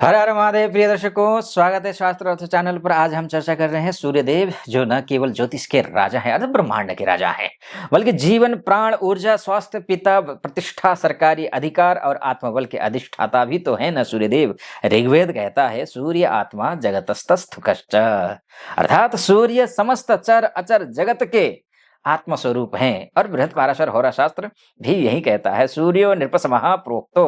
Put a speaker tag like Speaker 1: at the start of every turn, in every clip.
Speaker 1: हर हर महादेव प्रिय दर्शकों, स्वागत है शास्त्र अर्थ चैनल पर। आज हम चर्चा कर रहे हैं सूर्यदेव, जो न केवल ज्योतिष के राजा हैं, अर्थात ब्रह्मांड के राजा हैं, बल्कि जीवन, प्राण, ऊर्जा, स्वास्थ्य, पिता, प्रतिष्ठा, सरकारी अधिकार और आत्मबल के अधिष्ठाता भी तो है न सूर्यदेव। ऋग्वेद कहता है सूर्य आत्मा जगतस्तस्थुकश्च, अर्थात सूर्य समस्त चर अचर जगत के आत्म स्वरूप हैं। और बृहद पाराशर होरा शास्त्र भी यही कहता है, सूर्यो नृपसमः प्रोक्तो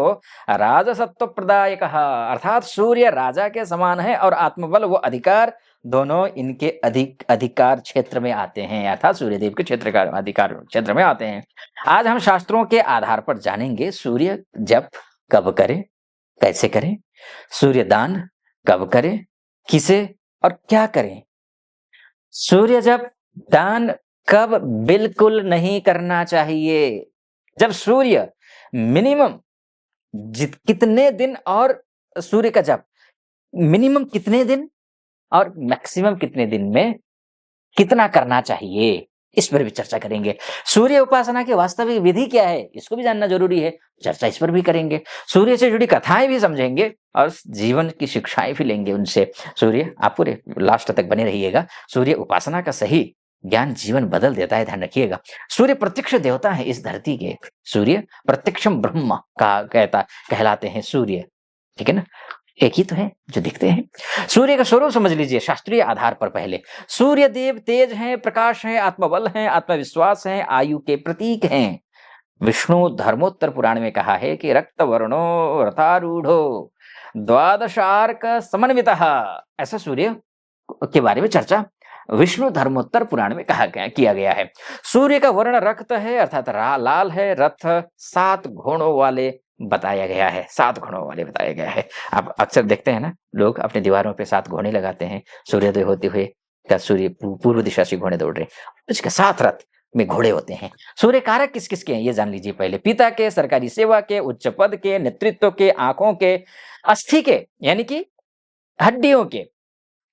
Speaker 1: राजसत्व प्रदायकः, अर्थात सूर्य राजा के समान है और आत्मबल व अधिकार दोनों इनके अधिकार क्षेत्र में आते हैं, अर्थात सूर्यदेव के क्षेत्र का अधिकार क्षेत्र में आते हैं। आज हम शास्त्रों के आधार पर जानेंगे सूर्य जप कब करें, कैसे करें, सूर्य दान कब करें, किसे और क्या करें, सूर्य जप दान कब बिल्कुल नहीं करना चाहिए, जब सूर्य मिनिमम कितने दिन, और सूर्य का जप मिनिमम कितने दिन और मैक्सिमम कितने दिन में कितना करना चाहिए, इस पर भी चर्चा करेंगे। सूर्य उपासना की वास्तविक विधि क्या है, इसको भी जानना जरूरी है, चर्चा इस पर भी करेंगे। सूर्य से जुड़ी कथाएं भी समझेंगे और जीवन की शिक्षाएं भी लेंगे उनसे। सूर्य, आप पूरे लास्ट तक बने रहिएगा। सूर्य उपासना का सही ज्ञान जीवन बदल देता है, ध्यान रखिएगा। सूर्य प्रत्यक्ष देवता है इस धरती के, सूर्य प्रत्यक्षम ब्रह्म का कहलाते हैं सूर्य, ठीक है ना, एक ही तो है जो दिखते हैं। सूर्य का स्वरूप समझ लीजिए शास्त्रीय आधार पर। पहले सूर्य देव तेज हैं, प्रकाश हैं, आत्मबल हैं, आत्मविश्वास हैं, आयु के प्रतीक हैं। विष्णु धर्मोत्तर पुराण में कहा है कि रक्त वर्णो रथारूढ़ो द्वादशार्क समन्वितः, ऐसा सूर्य के बारे में चर्चा विष्णु धर्मोत्तर पुराण में किया गया है। सूर्य का वर्ण रक्त है, अर्थात लाल है। रथ 7 घोड़ों वाले बताया गया है, 7 घोड़ों वाले बताया गया है। आप अक्सर देखते हैं ना, लोग अपने दीवारों पे 7 घोड़े लगाते हैं, सूर्योदय होते हुए का सूर्य पूर्व दिशा से घोड़े दौड़ रहे, उसके 7 रथ में घोड़े होते हैं। सूर्य कारक किस किस के हैं ये जान लीजिए पहले। पिता के, सरकारी सेवा के, उच्च पद के, नेतृत्व के, आंखों के, अस्थि के यानी कि हड्डियों के,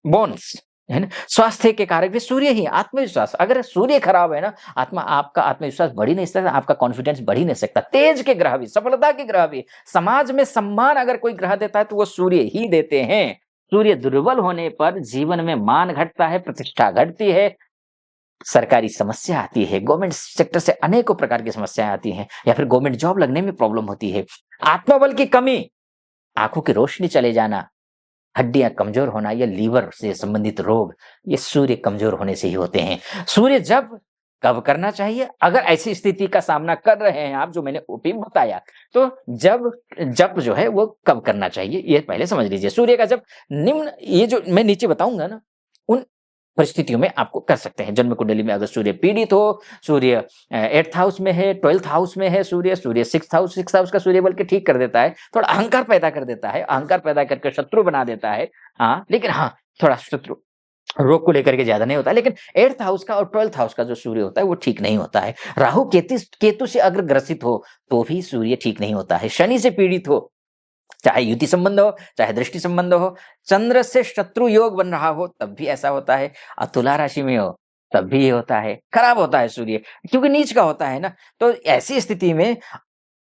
Speaker 1: बोन्स है ना, स्वास्थ्य के कारक भी सूर्य ही। आत्मविश्वास, अगर सूर्य खराब है ना, आपका आत्मविश्वास बढ़ ही नहीं सकता, आपका कॉन्फिडेंस बढ़ ही नहीं सकता। तेज के ग्रह भी, सफलता के ग्रह भी, समाज में सम्मान अगर कोई ग्रह देता है तो वो सूर्य ही देते हैं। सूर्य दुर्बल होने पर जीवन में मान घटता है, प्रतिष्ठा घटती है, सरकारी समस्या आती है, गवर्नमेंट सेक्टर से अनेकों प्रकार की समस्याएं आती हैं, या फिर गवर्नमेंट जॉब लगने में प्रॉब्लम होती है। आत्मबल की कमी, आंखों की रोशनी चले जाना, हड्डियां कमजोर होना या लीवर से संबंधित रोग, ये सूर्य कमजोर होने से ही होते हैं। सूर्य जप कब करना चाहिए, अगर ऐसी स्थिति का सामना कर रहे हैं आप, जो मैंने ओपी बताया, तो जप जो है वो कब करना चाहिए ये पहले समझ लीजिए। सूर्य का जप निम्न, ये जो मैं नीचे बताऊंगा ना, उन परिस्थितियों में आपको कर सकते हैं। जन्म कुंडली में अगर सूर्य पीड़ित हो, सूर्य 8th हाउस में है, 12th हाउस में है, सूर्य 6th हाउस का सूर्य बल के ठीक कर देता है, थोड़ा अहंकार पैदा कर देता है, अहंकार पैदा करके शत्रु बना देता है। हाँ, लेकिन हाँ, थोड़ा शत्रु रोग को लेकर के ज्यादा नहीं होता, लेकिन 8th हाउस का और 12th हाउस का जो सूर्य होता है वो ठीक नहीं होता है। राहु केतु से अगर ग्रसित हो तो भी सूर्य ठीक नहीं होता है। शनि से पीड़ित हो, चाहे युति संबंध हो, चाहे दृष्टि संबंध हो, चंद्र से शत्रु योग बन रहा हो तब भी ऐसा होता है, और तुला राशि में हो तब भी ये होता है, खराब होता है सूर्य, क्योंकि नीच का होता है ना। तो ऐसी स्थिति में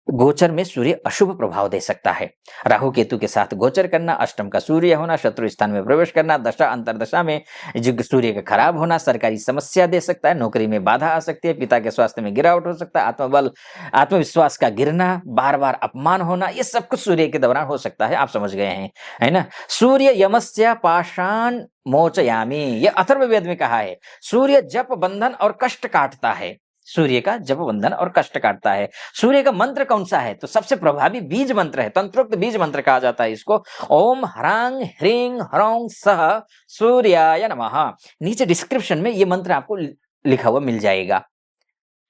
Speaker 1: गोचर में सूर्य अशुभ प्रभाव दे सकता है। राहु केतु के साथ गोचर करना, अष्टम का सूर्य होना, शत्रु स्थान में प्रवेश करना, दशा अंतरदशा में जो सूर्य का खराब होना सरकारी समस्या दे सकता है, नौकरी में बाधा आ सकती है, पिता के स्वास्थ्य में गिरावट हो सकता है, आत्मबल आत्मविश्वास का गिरना, बार बार अपमान होना, ये सब कुछ सूर्य के दौरान हो सकता है। आप समझ गए हैं, है ना। सूर्य यमस्य पाषाण मोचयामी, ये अथर्ववेद में कहा है। सूर्य जप बंधन और कष्ट काटता है, सूर्य का जप बंधन और कष्ट काटता है। सूर्य का मंत्र कौन सा है, तो सबसे प्रभावी बीज मंत्र है, तंत्रोक्त बीज मंत्र कहा जाता है इसको। ओम ह्रांग ह्रीं ह्रौं सह सूर्याय नमः। नीचे डिस्क्रिप्शन में ये मंत्र आपको लिखा हुआ मिल जाएगा,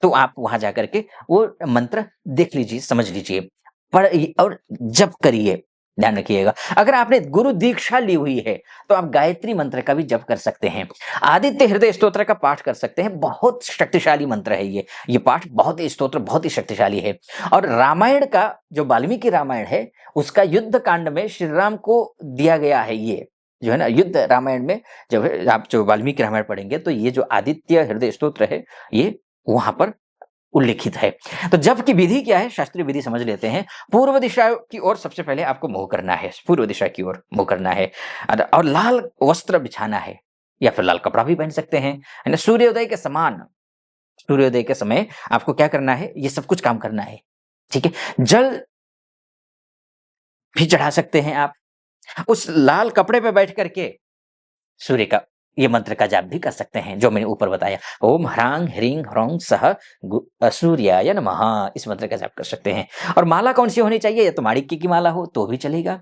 Speaker 1: तो आप वहां जाकर के वो मंत्र देख लीजिए, समझ लीजिए, पढ़ और जप करिए, ध्यान रखिएगा। अगर आपने गुरु दीक्षा ली हुई है तो आप गायत्री मंत्र का भी जप कर सकते हैं, आदित्य हृदय स्तोत्र का पाठ कर सकते हैं, बहुत शक्तिशाली मंत्र है ये पाठ बहुत ही, स्तोत्र बहुत ही शक्तिशाली है। और रामायण का जो वाल्मीकि रामायण है उसका युद्ध कांड में श्री राम को दिया गया है, ये जो है ना युद्ध रामायण में, जब आप जो वाल्मीकि रामायण पढ़ेंगे तो ये जो आदित्य हृदय स्तोत्र है ये वहां पर उल्लिखित है। तो जप की विधि क्या है, शास्त्रीय विधि समझ लेते हैं। पूर्व दिशा की ओर सबसे पहले आपको मुँह करना है, पूर्व दिशा की ओर मुँह करना है और लाल वस्त्र बिछाना है या फिर लाल कपड़ा भी पहन सकते हैं, है ना? सूर्योदय के समान, सूर्योदय के समय आपको क्या करना है, ये सब कुछ काम करना है, ठीक है? जल भी चढ़ा सकते हैं आप। उस लाल कपड़े पे बैठ कर के सूर्य का ये मंत्र का जाप भी कर सकते हैं, जो मैंने ऊपर बताया। ओम ह्रांग ह्रीं ह्रौं सः सूर्याय नमः, इस मंत्र का जाप कर सकते हैं। और माला कौन-सी होनी चाहिए? या तो माणिक्य की माला हो तो भी चलेगा,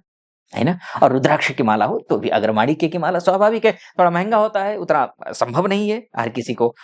Speaker 1: है ना? और रुद्राक्ष की माला हो तो भी। अगर माणिक्य की माला स्वाभाविक है, थोड़ा महँगा होता है, उतना संभव नहीं है हर किसी को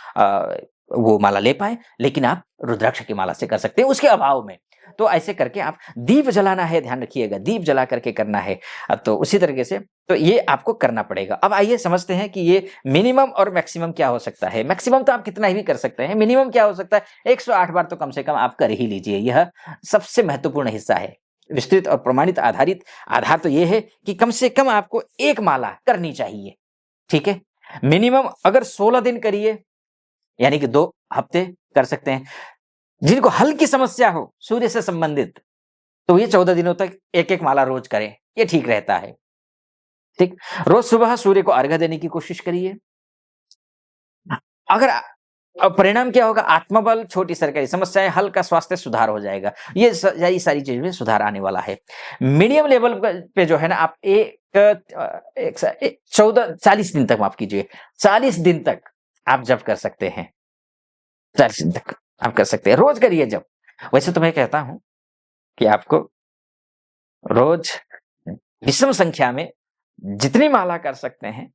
Speaker 1: वो माला ले पाएँ, लेकिन आप रुद्राक्ष की माला से कर सकते हैं उसके अभाव में। तो ऐसे करके आप दीप जलाना है, ध्यान रखिएगा, दीप जला करके करना है। तो उसी तरीके से तो ये आपको करना पड़ेगा। अब आइए समझते हैं कि ये मिनिमम और मैक्सिमम क्या हो सकता है। मैक्सिमम तो आप कितना भी कर सकते हैं, मिनिमम क्या हो सकता है? 108 बार तो कम से कम आप कर ही लीजिए, यह सबसे महत्वपूर्ण हिस्सा है। विस्तृत और प्रमाणित आधार तो ये है कि कम से कम आपको 1 माला करनी चाहिए, ठीक है? मिनिमम अगर 16 दिन करिए, यानी कि 2 हफ्ते कर सकते हैं। जिनको हल्की समस्या हो सूर्य से संबंधित, तो ये 14 दिनों तक 1-1 माला रोज करें, ये ठीक रहता है, ठीक? रोज सुबह सूर्य को अर्घ्य देने की कोशिश करिए। अगर परिणाम क्या होगा? आत्मबल, छोटी सरकारी समस्याएँ, हल्का स्वास्थ्य सुधार हो जाएगा। यही सारी चीज़ में सुधार आने वाला है। मीडियम लेवल पे जो है ना, आप 40 दिन तक, माफ कीजिए, 40 दिन तक आप जप कर सकते हैं। 40 दिन तक आप कर सकते हैं, रोज करिए जप। वैसे तो मैं कहता हूँ कि आपको रोज विषम संख्या में जितनी माला कर सकते हैं,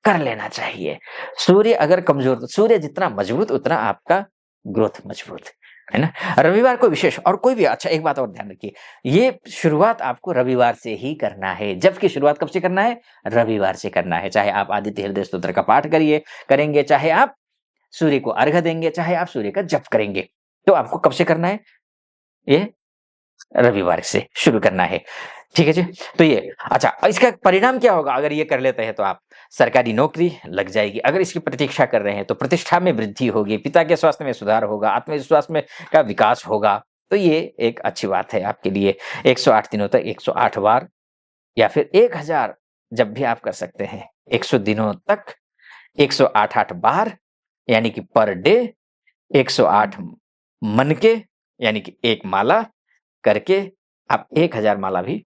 Speaker 1: कर लेना चाहिए। सूर्य अगर कमज़ोर, तो सूर्य जितना मजबूत उतना आपका ग्रोथ मजबूत, है ना? रविवार को विशेष और कोई भी, अच्छा एक बात और ध्यान रखिए, ये शुरुआत आपको रविवार से ही करना है। जप की शुरुआत कब से करना है? रविवार से करना है। चाहे आप आदित्य हृदय स्तोत्र का पाठ करेंगे, चाहे आप सूर्य को अर्घ्य देंगे, चाहे आप सूर्य का जप करेंगे। तो आपको कब से करना है? ये रविवार से शुरू करना है। ठीक है जी? तो ये अच्छा, इसका परिणाम क्या होगा? अगर ये कर लेते हैं तो आप सरकारी नौकरी लग जाएगी। अगर इसकी प्रतीक्षा कर रहे हैं तो प्रतिष्ठा में वृद्धि होगी, पिता के स्वास्थ्य में सुधार होगा, आत्मविश्वास में का विकास होगा। तो ये एक अच्छी बात है आपके लिए। 108 दिनों तक 108 बार या फिर 1000 जब भी आप कर सकते हैं। 100 दिनों तक 108 बार, यानी कि पर डे 108 मन के, यानी कि 1 माला करके आप 1000 माला भी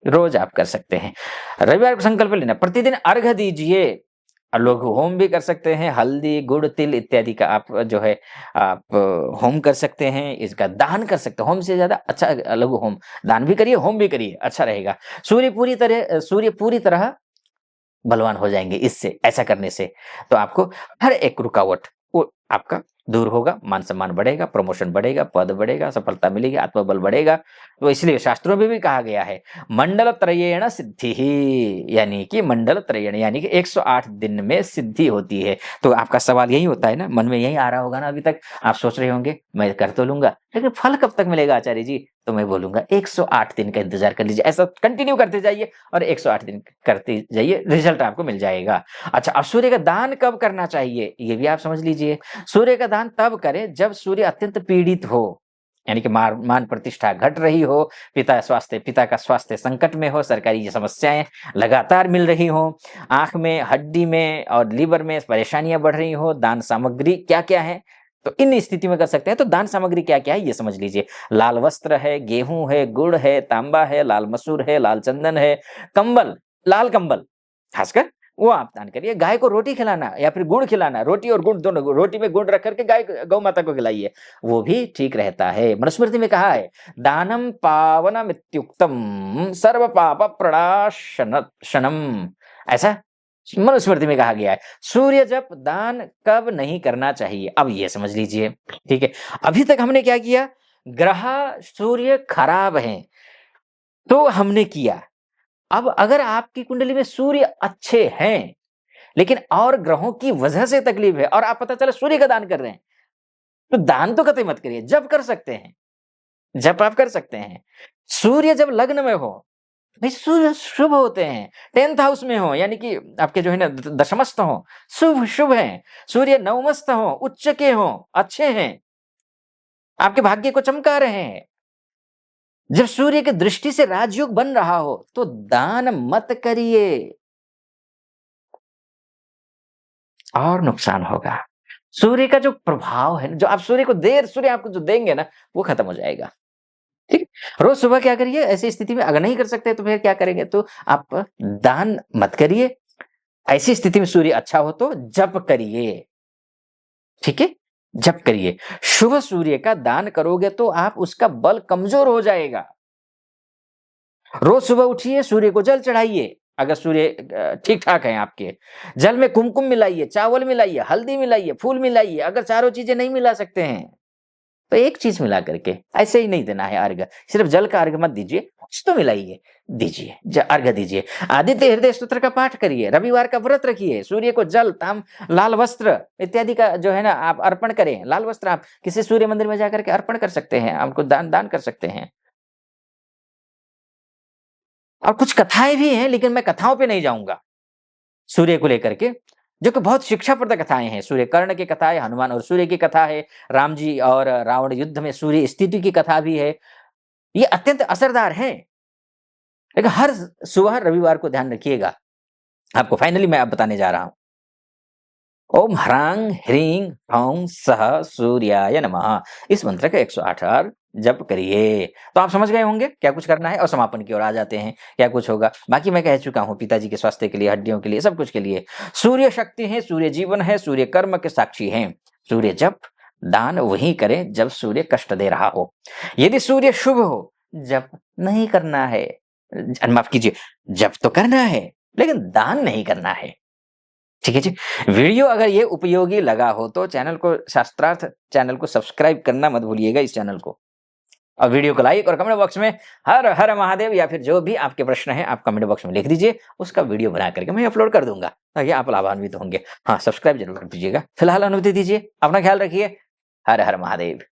Speaker 1: रोज आप कर सकते हैं। रविवार को संकल्प लेना, प्रतिदिन अर्घ्य दीजिए। लघु होम भी कर सकते हैं, हल्दी, गुड़, तिल इत्यादि का आप जो है आप होम कर सकते हैं, इसका दान कर सकते हैं। होम से ज़्यादा अच्छा लघु होम, दान भी करिए, होम भी करिए, अच्छा रहेगा। सूर्य पूरी तरह बलवान हो जाएँगे इससे, ऐसा करने से। तो आपको हर एक रुकावट वो आपका दूर होगा, मान-सम्मान बढ़ेगा, प्रमोशन बढ़ेगा, पद बढ़ेगा, सफलता मिलेगी, आत्मबल बढ़ेगा। तो इसलिए शास्त्रों में भी कहा गया है, मंडल त्रयेण सिद्धिः, यानी कि मंडल त्रयेण, यानी कि 108 दिन में सिद्धि होती है। तो आपका सवाल यही होता है ना, मन में यही आ रहा होगा ना अभी तक, आप सोच रहे होंगे, मैं कर तो लूँगा, लेकिन फल कब तक मिलेगा आचार्य जी? तो मैं बोलूँगा 108 दिन का इंतज़ार कर लीजिए। ऐसा कंटिन्यू करते जाइए और 108 दिन करते जाइए, रिजल्ट आपको मिल जाएगा। अच्छा, अब सूर्य का दान कब करना चाहिए? ये भी आप समझ लीजिए। सूर्य का दान तब करें जब सूर्य अत्यंत पीड़ित हो, यानी कि मान प्रतिष्ठा घट रही हो, पिता का स्वास्थ्य संकट में हो, सरकारी समस्याएँ लगातार मिल रही हों, आँख में, हड्डी में और लीवर में परेशानियाँ बढ़ रही हों। दान सामग्री क्या-क्या है? तो इन स्थिति में कर सकते हैं। तो दान सामग्री क्या-क्या है ये समझ लीजिए। लाल वस्त्र है, गेहूँ है, गुड़ है, तांबा है, लाल मसूर है, लाल चंदन है, कंबल, लाल कंबल खासकर वो आप दान करिए। गाय को रोटी खिलाना या फिर गुड़ खिलाना, रोटी और गुड़ दोनों, रोटी में गुड़ रख कर के गौ माता को खिलाइए, वो भी ठीक रहता है। मनुस्मृति में कहा है, दानम पावनमित्युक्तम सर्व पाप प्रणाशनम, ऐसा मनुस्मृति में कहा गया है। सूर्य जप दान कब नहीं करना चाहिए, अब ये समझ लीजिए, ठीक है? अभी तक हमने क्या किया? ग्रह सूर्य खराब हैं, तो हमने किया। अब अगर आपकी कुंडली में सूर्य अच्छे हैं, लेकिन और ग्रहों की वजह से तकलीफ है और आप पता चला सूर्य का दान कर रहे हैं, तो दान तो कतई मत करिए, जप कर सकते हैं, जप आप कर सकते हैं। सूर्य जब लग्न में हो, भाई सूर्य शुभ होते हैं, 10th हाउस में हो, यानी कि आपके जो है ना दशमस्थ हो, शुभ है। सूर्य नवमस्थ हो, उच्च के हो, अच्छे हैं, आपके भाग्य को चमका रहे हैं। जब सूर्य की दृष्टि से राजयोग बन रहा हो तो दान मत करिए और नुकसान होगा। सूर्य का जो प्रभाव है, जो आप सूर्य को सूर्य आपको जो देंगे ना, वो खत्म हो जाएगा। ठीक है? रोज सुबह क्या करिए, ऐसी स्थिति में अगर नहीं कर सकते तो फिर क्या करेंगे, तो आप दान मत करिए। ऐसी स्थिति में सूर्य अच्छा हो तो जप करिए। ठीक है? जप करिए। शुभ सूर्य का दान करोगे तो आप उसका बल कमजोर हो जाएगा। रोज सुबह उठिए, सूर्य को जल चढ़ाइए। अगर सूर्य ठीक-ठाक हैं आपके, जल में कुमकुम मिलाइए, चावल मिलाइए, हल्दी मिलाइए, फूल मिलाइए। अगर चारों चीज़ें नहीं मिला सकते हैं, तो एक चीज़ मिला करके ऐसे ही नहीं देना है अर्घ्य। सिर्फ जल का अर्घ्य मत दीजिए, कुछ तो मिलाइए, दीजिए, अर्घ्य दीजिए। आदित्य हृदय स्तोत्र का पाठ करिए, रविवार का व्रत रखिए, सूर्य को जल, ताम, लाल वस्त्र इत्यादि का जो है ना आप अर्पण करें। लाल वस्त्र आप किसी सूर्य मंदिर में जाकर के अर्पण कर सकते हैं, आपको दान दान कर सकते हैं। और कुछ कथाएँ भी हैं, लेकिन मैं कथाओं पे नहीं जाऊँगा, सूर्य को लेकर के, जो कि बहुत शिक्षाप्रद कथाएँ हैं। सूर्य कर्ण की कथा है, हनुमान और सूर्य की कथा है, राम जी और रावण युद्ध में सूर्य स्थिति की कथा भी है। ये अत्यंत असरदार हैं। लेकिन हर सुबह रविवार को ध्यान रखिएगा। आपको फाइनली मैं अब बताने जा रहा हूँ। ओम ह्रांग ह्रीं ह्रौं सः सूर्याय नमः। इस मंत्र का 108 बार जप करिए। तो आप समझ गए होंगे क्या कुछ करना है, और समापन की ओर आ जाते हैं, क्या कुछ होगा। बाकी मैं कह चुका हूँ, पिताजी के स्वास्थ्य के लिए, हड्डियों के लिए, सब कुछ के लिए। सूर्य शक्ति है, सूर्य जीवन है, सूर्य कर्म के साक्षी हैं। सूर्य जप दान वही करें जब सूर्य कष्ट दे रहा हो। यदि सूर्य शुभ हो, जप नहीं करना है। माफ कीजिए, जप तो करना है, लेकिन दान नहीं करना है। ठीक है जी। वीडियो अगर ये उपयोगी लगा हो तो चैनल को, शास्त्रार्थ चैनल को सब्सक्राइब करना मत भूलिएगा, इस चैनल को। और वीडियो को लाइक और कमेंट बॉक्स में हर हर महादेव या फिर जो भी आपके प्रश्न हैं आप कमेंट बॉक्स में लिख दीजिए, उसका वीडियो बना करके मैं अपलोड कर दूंगा, ताकि आप लाभान्वित होंगे। हाँ, सब्सक्राइब जरूर कर दीजिएगा। फिलहाल अनुमति दीजिए, अपना ख्याल रखिए। हर हर महादेव।